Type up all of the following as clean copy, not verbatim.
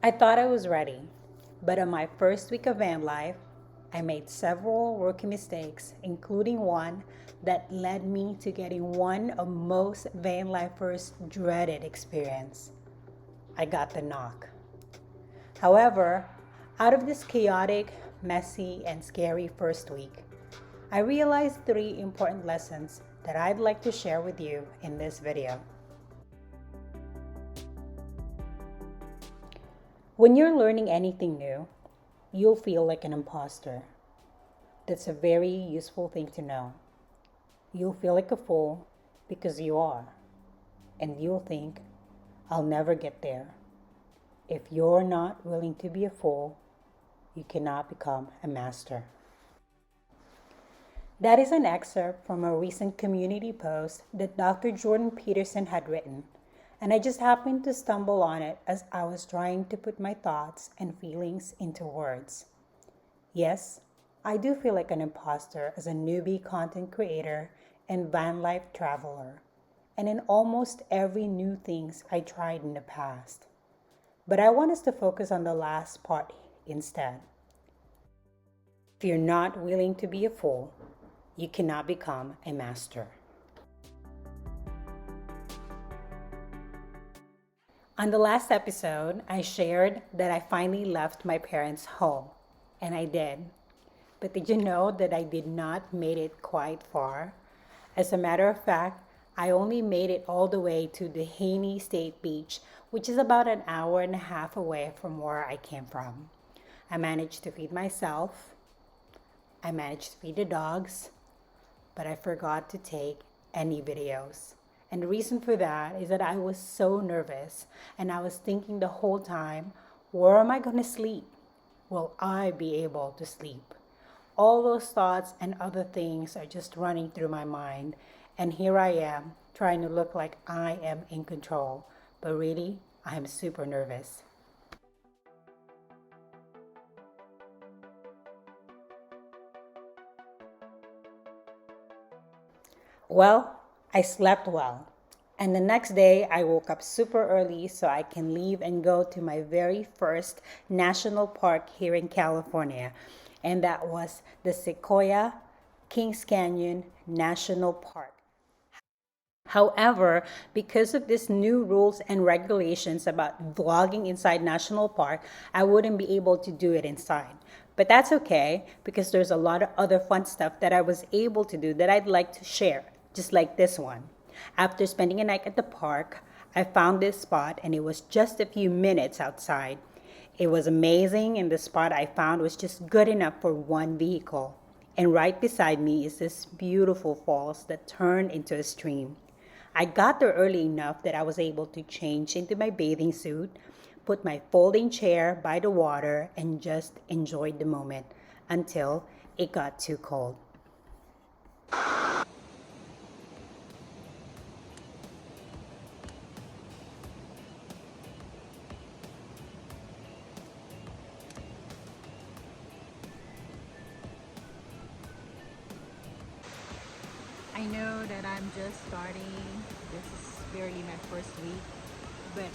I thought I was ready, but on my first week of van life, I made several rookie mistakes, including one that led me to getting one of most van lifers' dreaded experience. I got the knock. However, out of this chaotic, messy, and scary first week, I realized three important lessons that I'd like to share with you in this video. When you're learning anything new, you'll feel like an imposter. That's a very useful thing to know. You'll feel like a fool because you are. And you'll think, I'll never get there. If you're not willing to be a fool, you cannot become a master. That is an excerpt from a recent community post that Dr. Jordan Peterson had written, and I just happened to stumble on it as I was trying to put my thoughts and feelings into words. Yes, I do feel like an imposter as a newbie content creator and van life traveler, and in almost every new things I tried in the past. But I want us to focus on the last part instead. If you're not willing to be a fool, you cannot become a master. On the last episode, I shared that I finally left my parents' home, and I did. But did you know that I did not make it quite far? As a matter of fact, I only made it all the way to the Haney State Beach, which is about an hour and a half away from where I came from. I managed to feed myself. I managed to feed the dogs, but I forgot to take any videos. And the reason for that is that I was so nervous and I was thinking the whole time, where am I going to sleep? Will I be able to sleep? All those thoughts and other things are just running through my mind. And here I am trying to look like I am in control. But really, I am super nervous. Well, I slept well. And the next day, I woke up super early so I can leave and go to my very first national park here in California. And that was the Sequoia Kings Canyon National Park. However, because of these new rules and regulations about vlogging inside National Park, I wouldn't be able to do it inside. But that's okay because there's a lot of other fun stuff that I was able to do that I'd like to share, just like this one. After spending a night at the park, I found this spot and it was just a few minutes outside. It was amazing and the spot I found was just good enough for one vehicle. And right beside me is this beautiful falls that turned into a stream. I got there early enough that I was able to change into my bathing suit, put my folding chair by the water, and just enjoyed the moment until it got too cold. I know that I'm just starting. This is barely my first week, but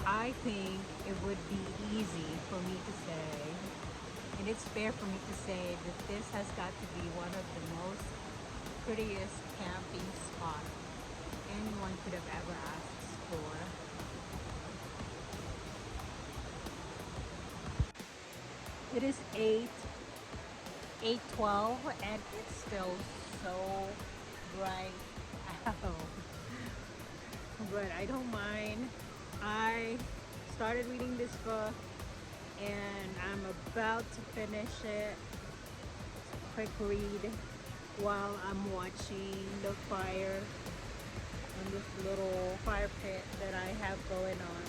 I think it would be easy for me to say, and it's fair for me to say that this has got to be one of the most prettiest camping spots anyone could have ever asked for. It is 8:12 and it's still so bright out. But I don't mind. I started reading this book and I'm about to finish it. It's a quick read while I'm watching the fire on this little fire pit that I have going on.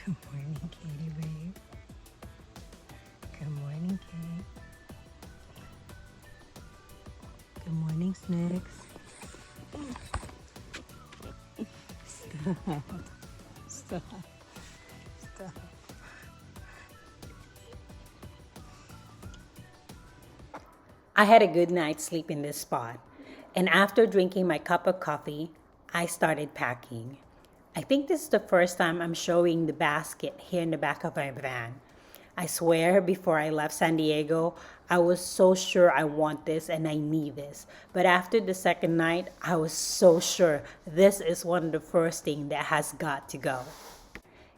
Good morning, Katie, babe. Good morning, Kate. Good morning, Snacks. Stop. Stop. Stop. I had a good night's sleep in this spot, and after drinking my cup of coffee, I started packing. I think this is the first time I'm showing the basket here in the back of my van. I swear, before I left San Diego, I was so sure I want this and I need this. But after the second night, I was so sure this is one of the first things that has got to go.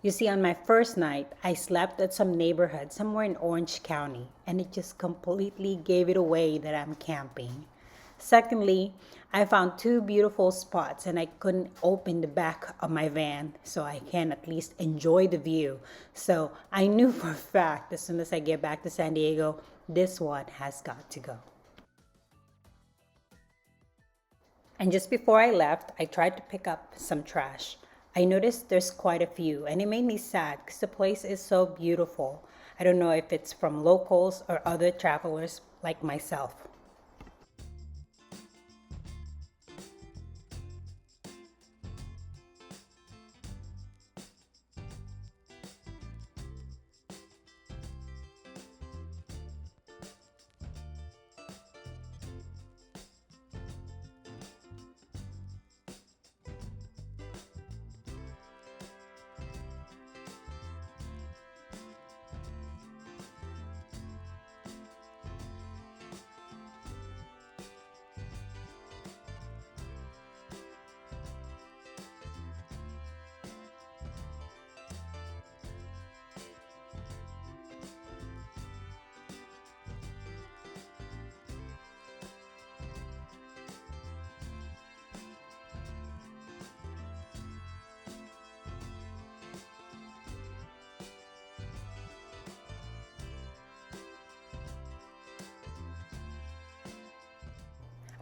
You see, on my first night, I slept at some neighborhood somewhere in Orange County, and it just completely gave it away that I'm camping. Secondly, I found two beautiful spots, and I couldn't open the back of my van so I can at least enjoy the view. So I knew for a fact as soon as I get back to San Diego, this one has got to go. And just before I left, I tried to pick up some trash. I noticed there's quite a few, and it made me sad because the place is so beautiful. I don't know if it's from locals or other travelers like myself.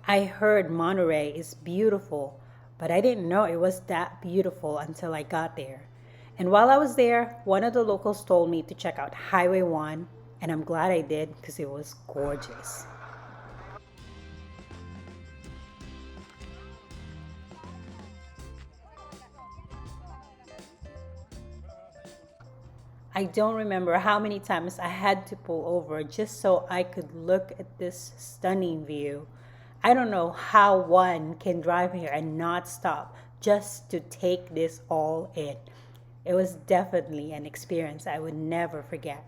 I heard Monterey is beautiful, but I didn't know it was that beautiful until I got there. And while I was there, one of the locals told me to check out Highway 1, and I'm glad I did because it was gorgeous. I don't remember how many times I had to pull over just so I could look at this stunning view. I don't know how one can drive here and not stop just to take this all in. It was definitely an experience I would never forget.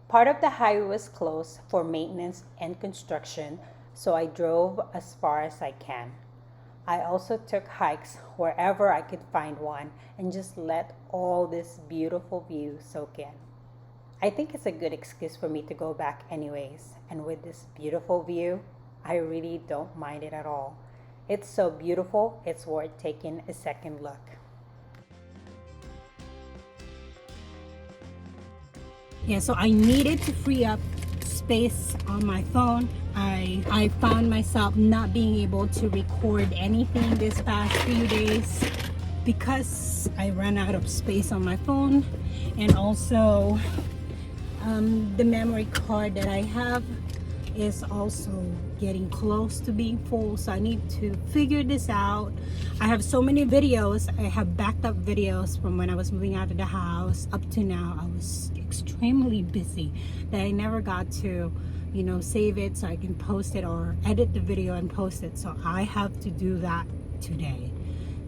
Part of the highway was closed for maintenance and construction, so I drove as far as I can. I also took hikes wherever I could find one and just let all this beautiful view soak in. I think it's a good excuse for me to go back anyways, and with this beautiful view, I really don't mind it at all. It's so beautiful, it's worth taking a second look. Yeah, so I needed to free up space on my phone. I found myself not being able to record anything this past few days because I ran out of space on my phone, and also the memory card that I have is also getting close to being full, so I need to figure this out. I have so many videos. I have backed up videos from when I was moving out of the house up to now. I was extremely busy that I never got to, save it so I can post it or edit the video and post it. So I have to do that today.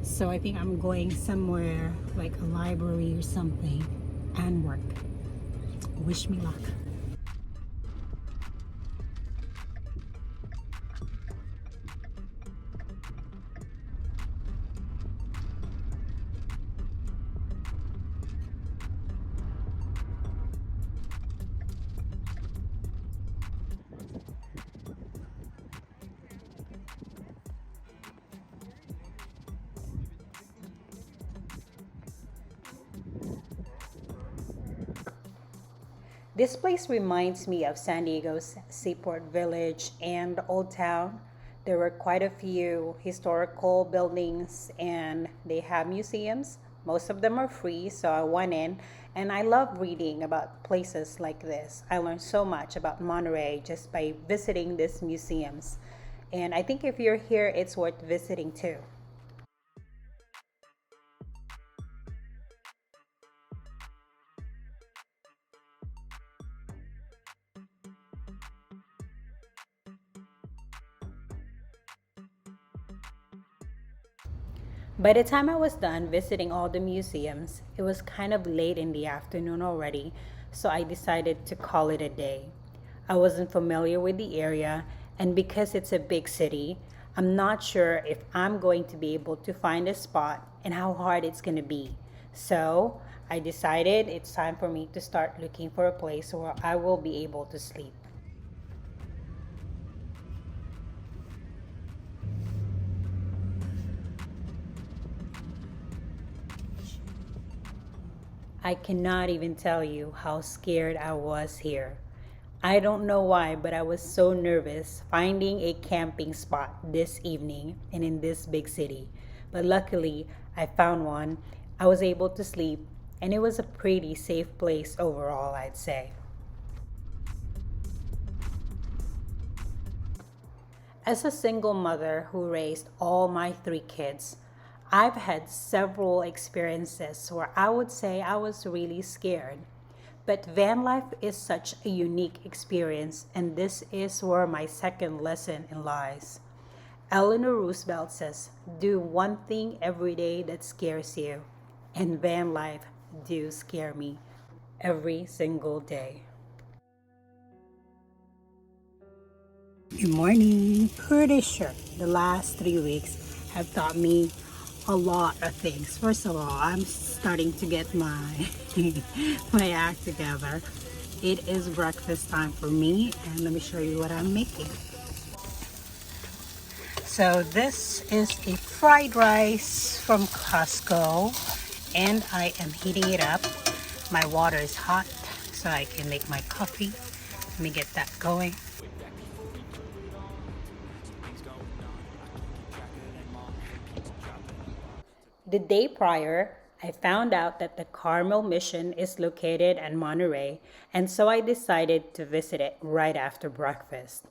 So I think I'm going somewhere like a library or something and work. Wish me luck. This place reminds me of San Diego's Seaport Village and Old Town. There were quite a few historical buildings and they have museums. Most of them are free, so I went in and I love reading about places like this. I learned so much about Monterey just by visiting these museums. And I think if you're here, it's worth visiting too. By the time I was done visiting all the museums, it was kind of late in the afternoon already, so I decided to call it a day. I wasn't familiar with the area, and because it's a big city, I'm not sure if I'm going to be able to find a spot and how hard it's going to be. So I decided it's time for me to start looking for a place where I will be able to sleep. I cannot even tell you how scared I was here. I don't know why, but I was so nervous finding a camping spot this evening and in this big city. But luckily, I found one. I was able to sleep, and it was a pretty safe place overall, I'd say. As a single mother who raised all my three kids, I've had several experiences where I would say I was really scared. But van life is such a unique experience, and this is where my second lesson in lies. Eleanor Roosevelt says, do one thing every day that scares you, and van life do scare me every single day. Good morning. Pretty sure the last 3 weeks have taught me a lot of things. First of all, I'm starting to get my my act together. It is breakfast time for me, and let me show you what I'm making. So this is a fried rice from Costco, and I am heating it up. My water is hot, so I can make my coffee. Let me get that going. The day prior, I found out that the Carmel Mission is located in Monterey, and so I decided to visit it right after breakfast.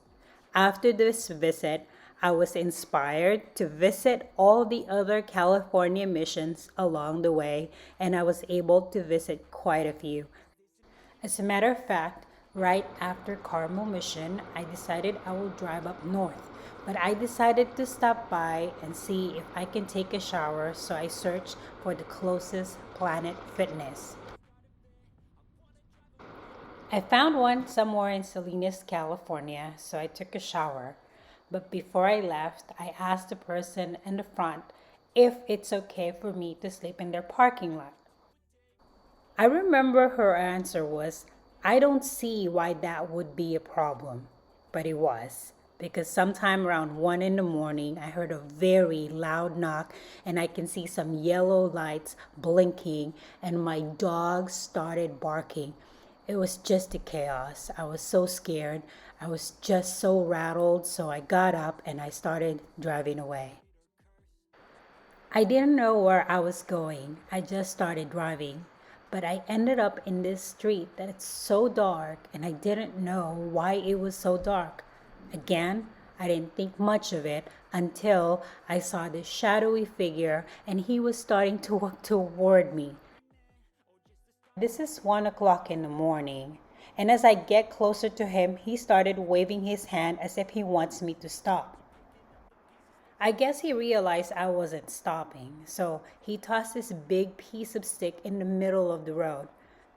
After this visit, I was inspired to visit all the other California missions along the way, and I was able to visit quite a few. As a matter of fact, right after Carmel Mission, I decided I will drive up north. But I decided to stop by and see if I can take a shower, so I searched for the closest Planet Fitness. I found one somewhere in Salinas, California, so I took a shower. But before I left, I asked the person in the front if it's okay for me to sleep in their parking lot. I remember her answer was, I don't see why that would be a problem. But it was. Because sometime around 1 in the morning, I heard a very loud knock and I can see some yellow lights blinking and my dog started barking. It was just a chaos. I was so scared. I was just so rattled. So I got up and I started driving away. I didn't know where I was going. I just started driving. But I ended up in this street that it's so dark and I didn't know why it was so dark. Again, I didn't think much of it until I saw this shadowy figure and he was starting to walk toward me. This is 1 o'clock in the morning. And as I get closer to him, he started waving his hand as if he wants me to stop. I guess he realized I wasn't stopping, so he tossed this big piece of stick in the middle of the road.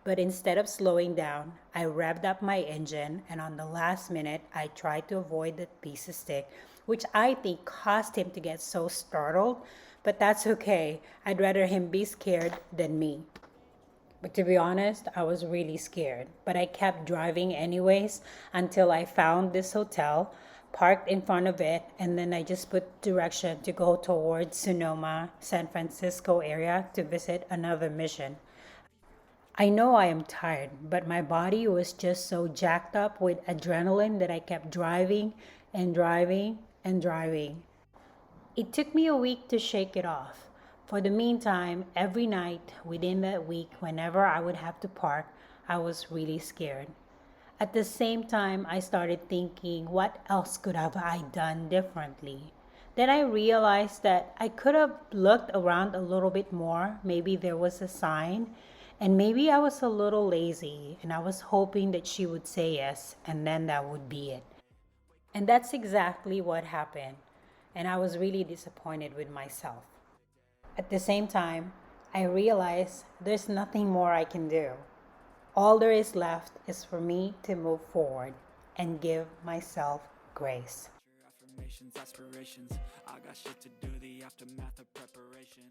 But instead of slowing down, I revved up my engine, and on the last minute, I tried to avoid that piece of stick, which I think caused him to get so startled. But that's okay. I'd rather him be scared than me. But to be honest, I was really scared. But I kept driving anyways until I found this hotel, parked in front of it, and then I just put direction to go towards Sonoma, San Francisco area to visit another mission. I know I am tired, but my body was just so jacked up with adrenaline that I kept driving and driving and driving. It took me a week to shake it off. For the meantime, every night within that week, whenever I would have to park, I was really scared. At the same time, I started thinking, what else could have I done differently? Then I realized that I could have looked around a little bit more. Maybe there was a sign, and maybe I was a little lazy, and I was hoping that she would say yes, and then that would be it. And that's exactly what happened. And I was really disappointed with myself. At the same time, I realize there's nothing more I can do. All there is left is for me to move forward and give myself grace. Affirmations, aspirations. I got shit to do, the aftermath of preparation.